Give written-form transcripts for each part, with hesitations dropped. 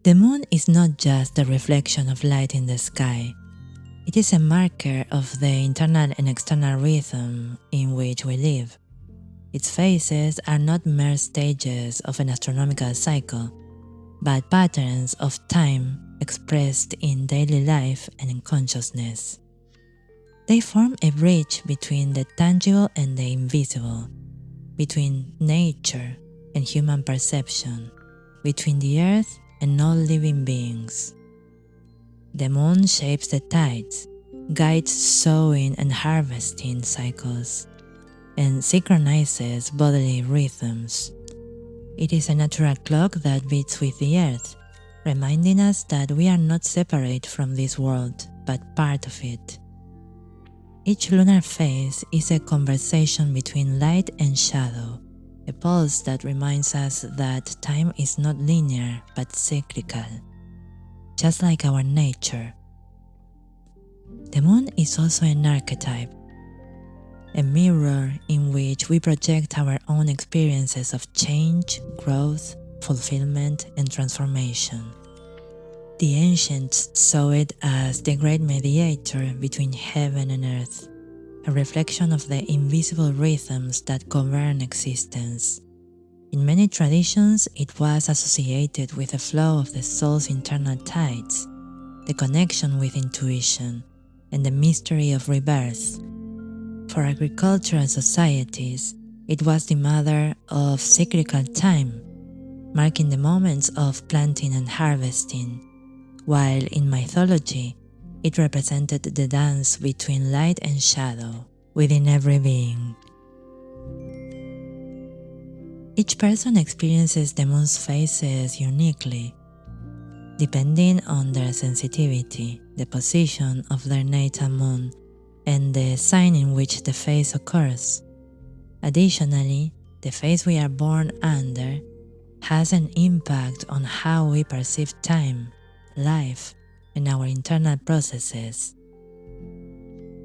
The moon is not just a reflection of light in the sky. It is a marker of the internal and external rhythm in which we live. Its phases are not mere stages of an astronomical cycle, but patterns of time expressed in daily life and in consciousness. They form a bridge between the tangible and the invisible, between nature and human perception, between the earth and all living beings. The moon shapes the tides, guides sowing and harvesting cycles, and synchronizes bodily rhythms. It is a natural clock that beats with the earth, reminding us that we are not separate from this world, but part of it. Each lunar phase is a conversation between light and shadow, a pulse that reminds us that time is not linear but cyclical, just like our nature. The moon is also an archetype, a mirror in which we project our own experiences of change, growth, fulfillment, and transformation. The ancients saw it as the great mediator between heaven and earth, a reflection of the invisible rhythms that govern existence. In many traditions, it was associated with the flow of the soul's internal tides, the connection with intuition, and the mystery of rebirth. For agricultural societies, it was the mother of cyclical time, marking the moments of planting and harvesting, while in mythology, it represented the dance between light and shadow within every being. Each person experiences the moon's phases uniquely, depending on their sensitivity, the position of their natal moon, and the sign in which the phase occurs. Additionally, the phase we are born under has an impact on how we perceive time, life, and our internal processes.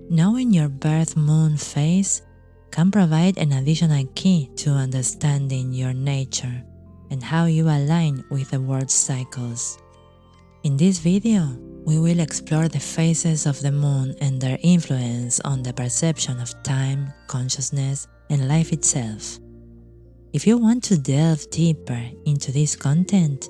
Knowing your birth moon phase can provide an additional key to understanding your nature and how you align with the world's cycles. In this video, we will explore the phases of the moon and their influence on the perception of time, consciousness, and life itself. If you want to delve deeper into this content,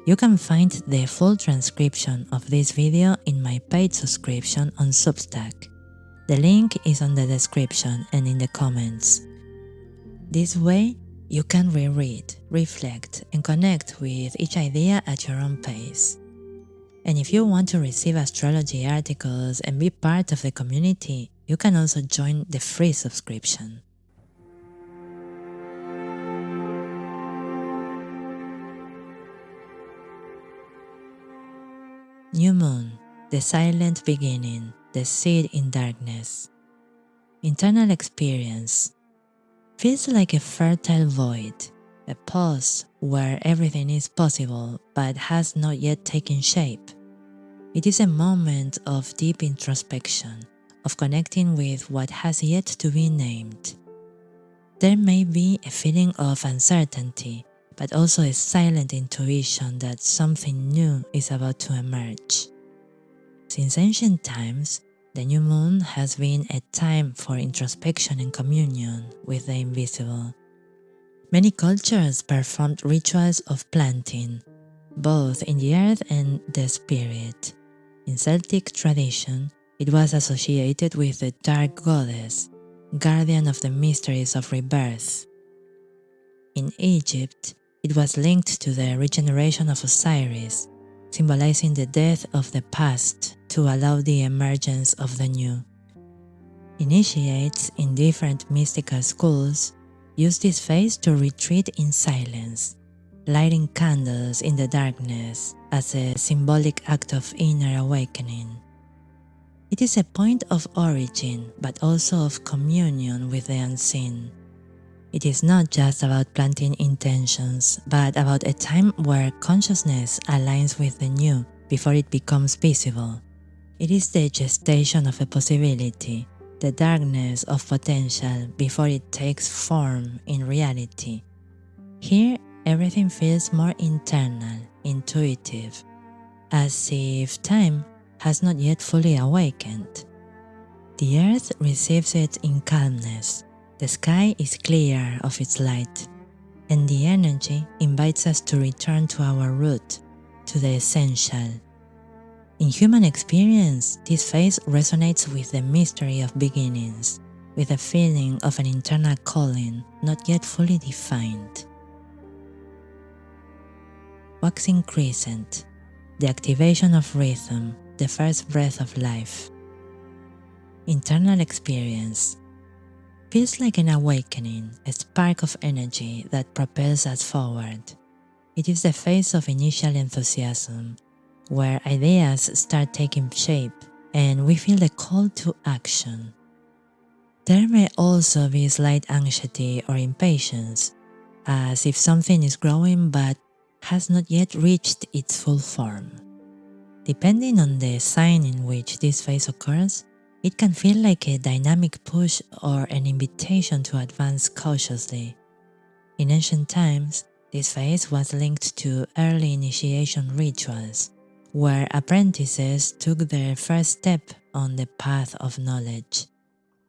you can find the full transcription of this video in my paid subscription on Substack. The link is on the description and in the comments. This way, you can reread, reflect, and connect with each idea at your own pace. And if you want to receive astrology articles and be part of the community, you can also join the free subscription. New moon, the silent beginning, the seed in darkness. Internal experience feels like a fertile void, a pause where everything is possible but has not yet taken shape. It is a moment of deep introspection, of connecting with what has yet to be named. There may be a feeling of uncertainty, but also a silent intuition that something new is about to emerge. Since ancient times, the new moon has been a time for introspection and communion with the invisible. Many cultures performed rituals of planting, both in the earth and the spirit. In Celtic tradition, it was associated with the dark goddess, guardian of the mysteries of rebirth. In Egypt, it was linked to the regeneration of Osiris, symbolizing the death of the past to allow the emergence of the new. Initiates in different mystical schools use this phase to retreat in silence, lighting candles in the darkness as a symbolic act of inner awakening. It is a point of origin, but also of communion with the unseen. It is not just about planting intentions, but about a time where consciousness aligns with the new before it becomes visible. It is the gestation of a possibility, the darkness of potential before it takes form in reality. Here, everything feels more internal, intuitive, as if time has not yet fully awakened. The earth receives it in calmness, the sky is clear of its light, and the energy invites us to return to our root, to the essential. In human experience, this phase resonates with the mystery of beginnings, with a feeling of an internal calling not yet fully defined. Waxing crescent, the activation of rhythm, the first breath of life. Internal experience feels like an awakening, a spark of energy that propels us forward. It is the phase of initial enthusiasm, where ideas start taking shape and we feel the call to action. There may also be slight anxiety or impatience, as if something is growing but has not yet reached its full form. Depending on the sign in which this phase occurs, it can feel like a dynamic push or an invitation to advance cautiously. In ancient times, this phase was linked to early initiation rituals, where apprentices took their first step on the path of knowledge.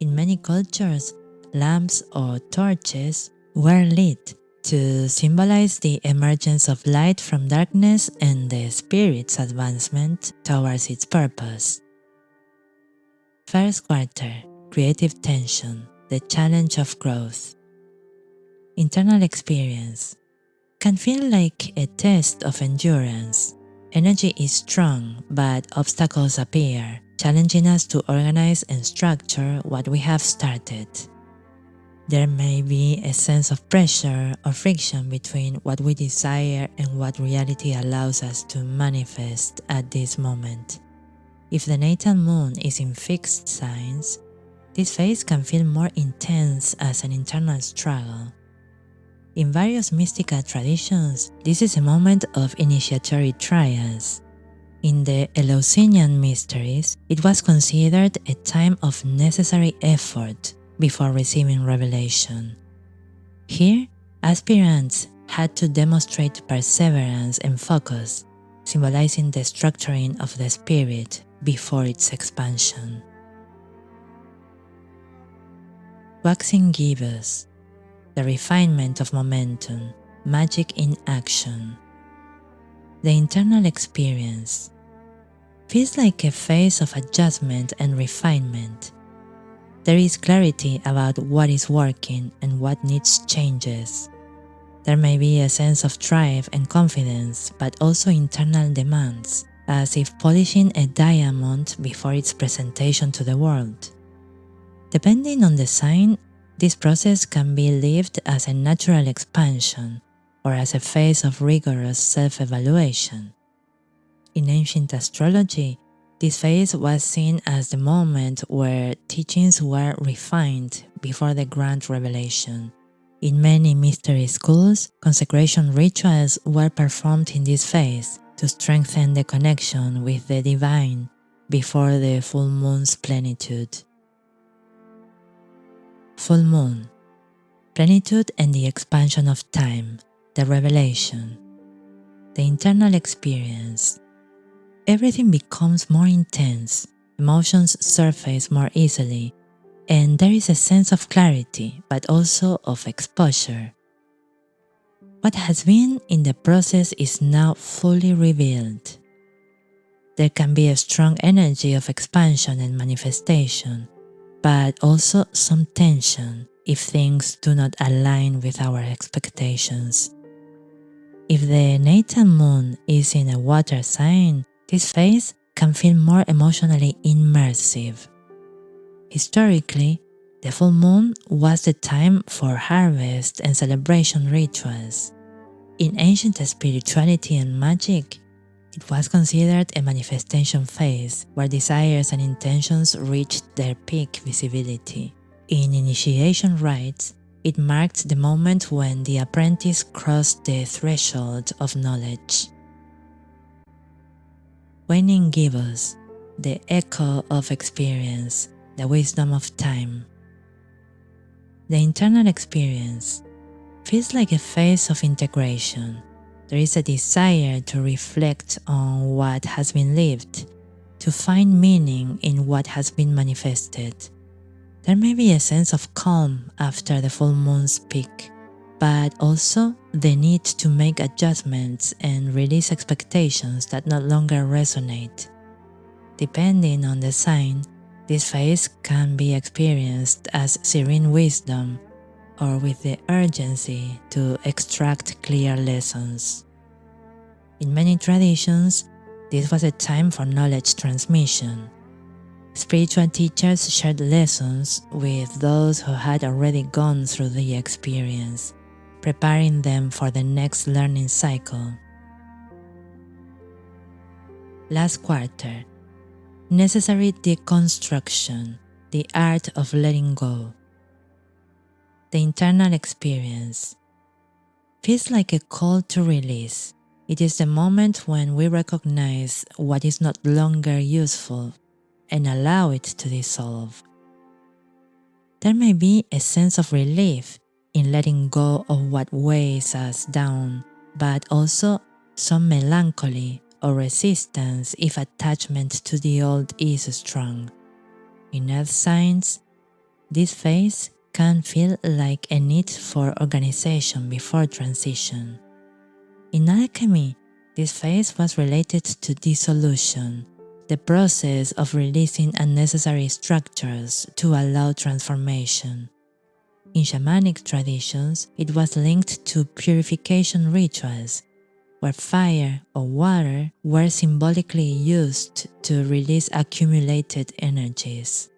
In many cultures, lamps or torches were lit to symbolize the emergence of light from darkness and the spirit's advancement towards its purpose. First quarter, creative tension, the challenge of growth. Internal experience can feel like a test of endurance. Energy is strong, but obstacles appear, challenging us to organize and structure what we have started. There may be a sense of pressure or friction between what we desire and what reality allows us to manifest at this moment. If the natal moon is in fixed signs, this phase can feel more intense as an internal struggle. In various mystical traditions, this is a moment of initiatory trials. In the Eleusinian mysteries, it was considered a time of necessary effort before receiving revelation. Here, aspirants had to demonstrate perseverance and focus, symbolizing the structuring of the spirit before its expansion. Waxing gibbous, the refinement of momentum, magic in action. The internal experience feels like a phase of adjustment and refinement. There is clarity about what is working and what needs changes. There may be a sense of drive and confidence, but also internal demands, as if polishing a diamond before its presentation to the world. Depending on the sign, this process can be lived as a natural expansion or as a phase of rigorous self-evaluation. In ancient astrology, this phase was seen as the moment where teachings were refined before the grand revelation. In many mystery schools, consecration rituals were performed in this phase to strengthen the connection with the divine before the full moon's plenitude. Full moon, plenitude and the expansion of time, the revelation, the internal experience. Everything becomes more intense, emotions surface more easily, and there is a sense of clarity, but also of exposure. What has been in the process is now fully revealed. There can be a strong energy of expansion and manifestation, but also some tension if things do not align with our expectations. If the natal moon is in a water sign, this phase can feel more emotionally immersive. Historically, the full moon was the time for harvest and celebration rituals. In ancient spirituality and magic, it was considered a manifestation phase where desires and intentions reached their peak visibility. In initiation rites, it marked the moment when the apprentice crossed the threshold of knowledge. Waning gibbous, the echo of experience, the wisdom of time. The internal experience feels like a phase of integration. There is a desire to reflect on what has been lived, to find meaning in what has been manifested. There may be a sense of calm after the full moon's peak, but also the need to make adjustments and release expectations that no longer resonate. Depending on the sign, this phase can be experienced as serene wisdom or with the urgency to extract clear lessons. In many traditions, this was a time for knowledge transmission. Spiritual teachers shared lessons with those who had already gone through the experience, preparing them for the next learning cycle. Last quarter, necessary deconstruction, the art of letting go. The internal experience feels like a call to release. It is the moment when we recognize what is not longer useful and allow it to dissolve. There may be a sense of relief in letting go of what weighs us down, but also some melancholy or resistance if attachment to the old is strong. In earth signs, this phase can feel like a need for organization before transition. In alchemy, this phase was related to dissolution, the process of releasing unnecessary structures to allow transformation. In shamanic traditions, it was linked to purification rituals, where fire or water were symbolically used to release accumulated energies.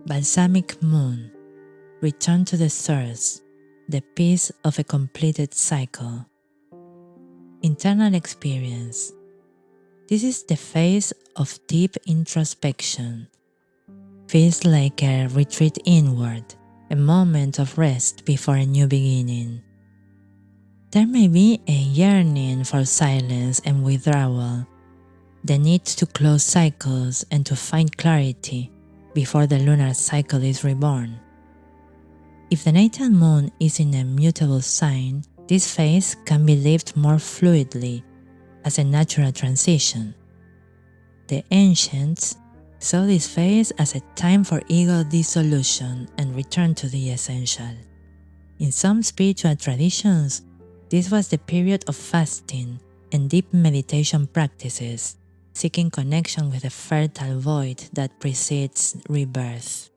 Balsamic moon, return to the source, the peace of a completed cycle. Internal experience. This is the phase of deep introspection. Feels like a retreat inward, a moment of rest before a new beginning. There may be a yearning for silence and withdrawal, the need to close cycles and to find clarity before the lunar cycle is reborn. If the natal moon is in a mutable sign, this phase can be lived more fluidly as a natural transition. The ancients saw this phase as a time for ego dissolution and return to the essential. In some spiritual traditions, this was the period of fasting and deep meditation practices, seeking connection with the fertile void that precedes rebirth.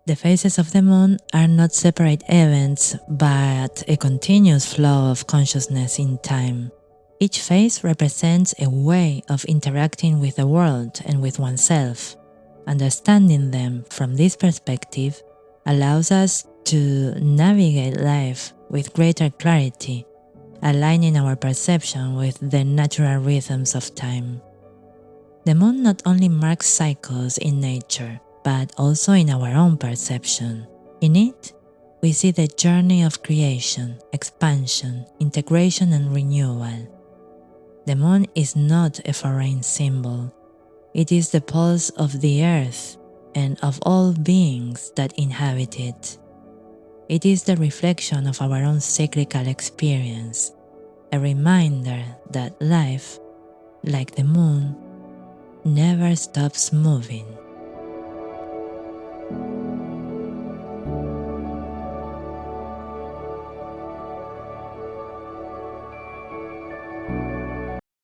The phases of the moon are not separate events, but a continuous flow of consciousness in time. Each phase represents a way of interacting with the world and with oneself. Understanding them from this perspective allows us to navigate life with greater clarity, aligning our perception with the natural rhythms of time. The moon not only marks cycles in nature, but also in our own perception. In it, we see the journey of creation, expansion, integration, and renewal. The moon is not a foreign symbol. It is the pulse of the earth and of all beings that inhabit it. It is the reflection of our own cyclical experience, a reminder that life, like the moon, never stops moving.